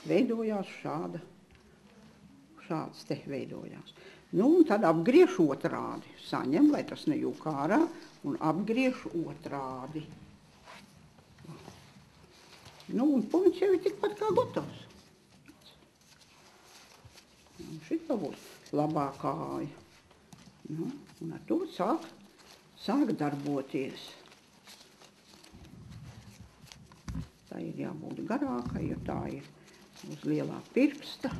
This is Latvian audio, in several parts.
veidojās šāds te veidojās. Nu, un tad apgriež otrādi. Saņem, lai tas nejūk ārā, un apgriež otrādi. Nu, un pumiņš jau ir tikpat kā gatavs. Un šitā būs labā kāja. Nu, un ar to sāk darboties. Tā ir jābūt garākai, jo tā ir uz lielā pirksta.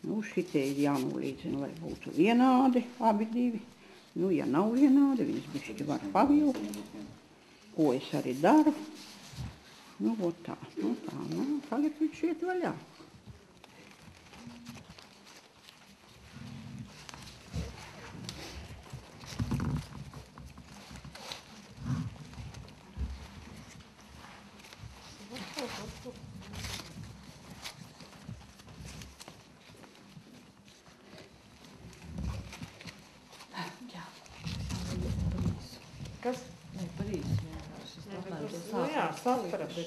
Nu, šitie ir jānolīdzina, lai būtu vienādi abi divi. Nu, ja nav vienādi, viņas bišķi var pavilkt, ko es arī daru. Nu, tā, tagad viņš iet vaļā. Kas? Nē, par īsu vienkārši. Es domāju, to sākumu. Nu jā, sapratu.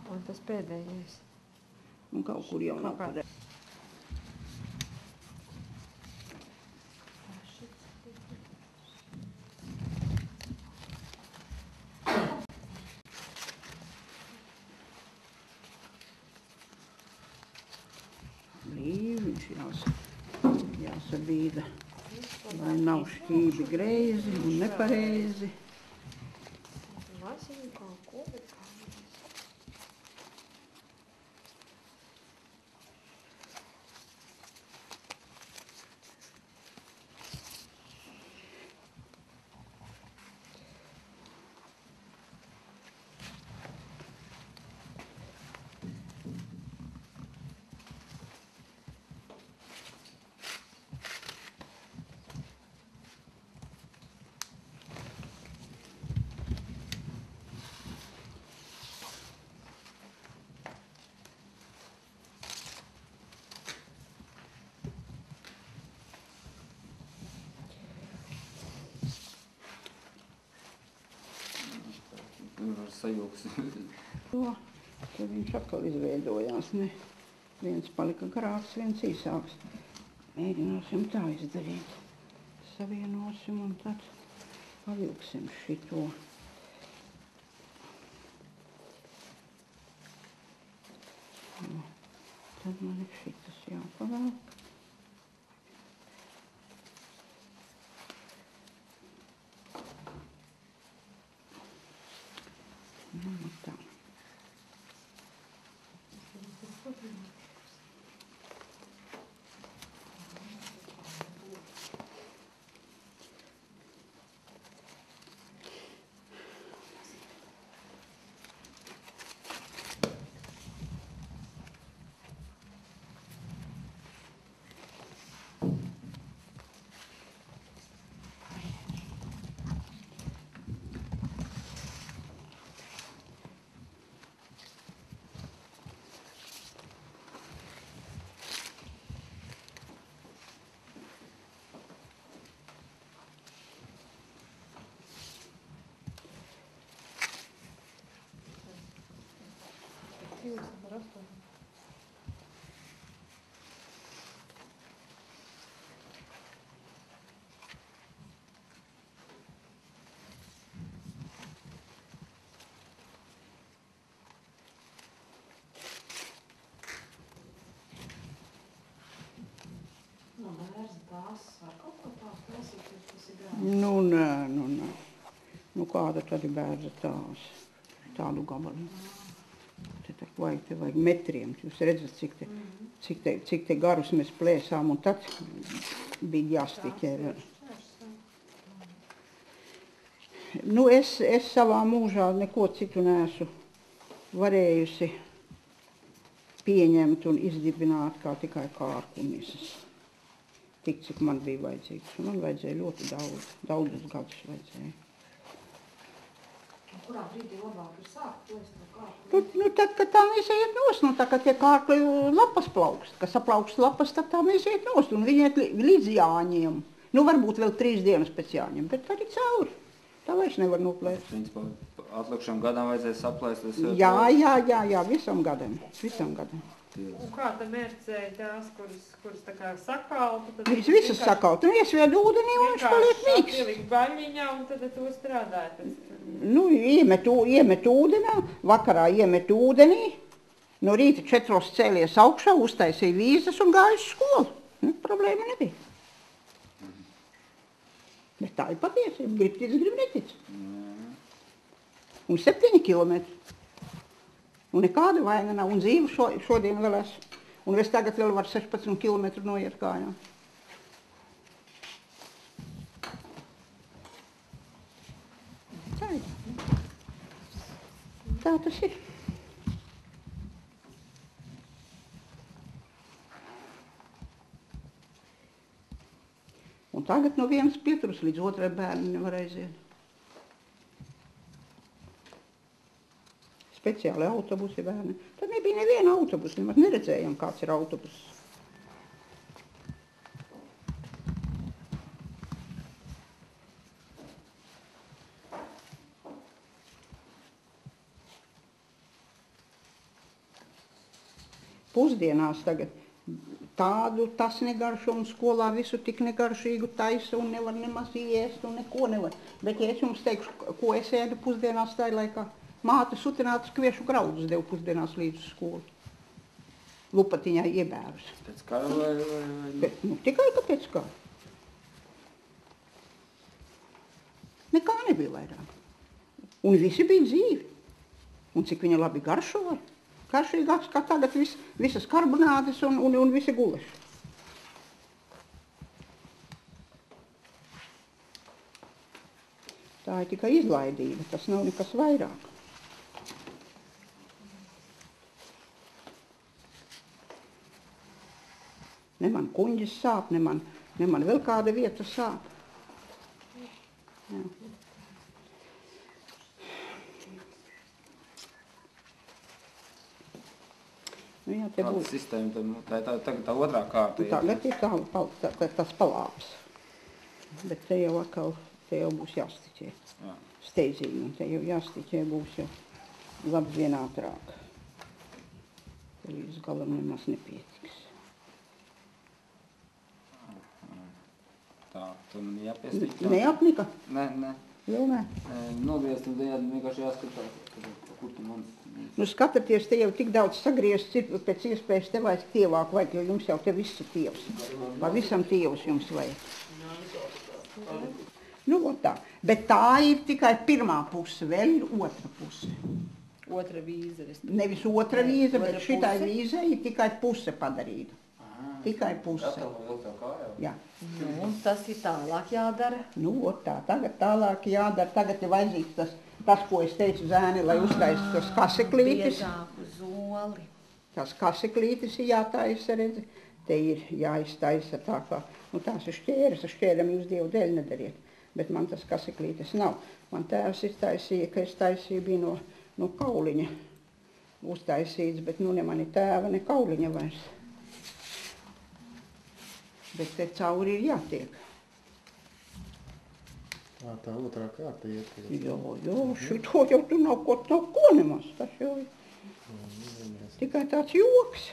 Un tas pēdējais. Un kaut kur jau nav pareizi. Viņš jāsabīda, lai nav šķībi greizi un nepareizi. Var sajūgs. Tad viņš atkal izveidojās. Viens palika garāks, viens īsāks. Mēģināsim tā izdarīt. Savienosim un tad pavilksim šito. Tad man ir šitas jāpavelk. Tā. Nu, Nu kāda tad ir bērza tās, tādu gabaliņu. Te vajag metriem. Jūs redzat, cik te garus mēs plēsām, un tad bija jāstiķē vēl. Nu, es savā mūžā neko citu neesmu varējusi pieņemt un izdibināt kā tikai kārku un misas. Tik, cik man bija vajadzīgs. Man vajadzēja ļoti daudzus gadus vajadzēja. Kurā brīdī labāk ir sākt plēst no kārku? Nu, tad, kad tā misa iet nost, nu, tā, kad tie kārkli lapas plaukst, kad saplaukst lapas, tad tā misa iet nost, un viņi iet līdz jāņiem. Nu, varbūt vēl 3 dienas pēc jāņem, bet tad ir cauri. Tā vairs nevar noplēst. Principā, atlikušam gadam vajadzēja saplēst. Jā, visam gadam. Un kā tad mērcēja tās, kuras tā kā sakalta? Visas sakalta. Nu, iesvied ūdenī un viņš paliek mīgs. Ielikt baļņiņā un tad to strādājat. Nu, iemet ūdenā, vakarā iemet ūdenī, no rīta 4 cēlies augšā, uztaisīja vīzas un gāja uz skolu. Nu, problēma nebija. Bet tā ir patiesība. Grib tic, grib netic. Un 7 kilometri. Un nekāda vaina nav. Un dzīve šodien vēl esmu. Un es tagad vēl varu 16 kilometru noiet kājām. Tā ir. Tā tas ir. Un tagad no vienas pieturas līdz otrai bērni nevar aiziet. Speciāli autobusi bērni. Tad nebija neviena autobusa, nemaz neredzējām, kāds ir autobus. Pusdienās tagad tas negaršo un skolā visu tik negaršīgu taisa un nevar nemaz iest un neko nevar. Bet ja es jums teikšu, ko es ēdu pusdienās tajā laikā, māte sutinātas kviešu graudus devu pusdienās līdz skolu. Lupatiņā iebērus. Pēc kara vai? Nu, tikai ka pēc kara. Nekā nebija vairāk. Un visi bija dzīvi. Un cik viņa labi garšoja. Garšīgāks kā tagad visas karbonādes un visi guleši. Tā ir tikai izlaidība, tas nav nekas vairāk. Ne man kuņģis sāp, ne man vēl kāda vieta sāp. Jā. Nu, jā, te Kāda sistēma, tagad tā otrā kārta. Tagad ir tas palāps. Bet te jau atkal, te jau būs jāstiķē. Jā. Steidzīgi, un te jau jāstiķē būs jau labi vien ātrāk. Te līdz galam nemaz nepietiks. Tā, tu jāpiestiķi. Neapnika? Ne. Vēl ne? Nogriezt, un vienkārši jāskatās, kur tu manis. Nu, skatāties, te jau tik daudz sagriezts ir, pēc iespējas te vajag tievāk vajag, jo jums jau te viss ir tievs. Pavisam tievs jums vajag. Nu, tā. Bet tā ir tikai pirmā puse, vēl ir otra puse. Otra vīze. Nevis otra vīze, bet šitai vīze ir tikai puse padarīta. Tikai puse. Jā. Nu, tas ir tālāk jādara. Nu, tā, tagad tālāk jādara. Tagad ir vajadzīgs tas, ko es teicu zēni, lai uztaisa tas kaseklītis. Biezāku zoli. Tas kaseklītis ir jātaisa, redzi. Te ir jāiztaisa tā kā, nu tās ir šķēras, ar šķēram jūs Dievu dēļ nedariet. Bet man tas kaseklītis nav. Man tēvs iztaisīja, ka es taisīju bija no kauliņa uztaisīts, bet nu ne mani tēva, ne kauliņa vairs. Bet te cauri ir jātiek. Tā otrā kārta iet. Jo, šito jau tu nav ko nemaz. Tas jau ir tikai tāds joks.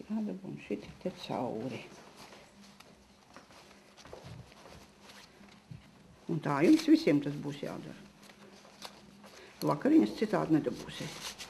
Jādabūn šiti te cauri. Un tā jums visiem tas būs jādara. Vakariņas citādi nedabūsiet.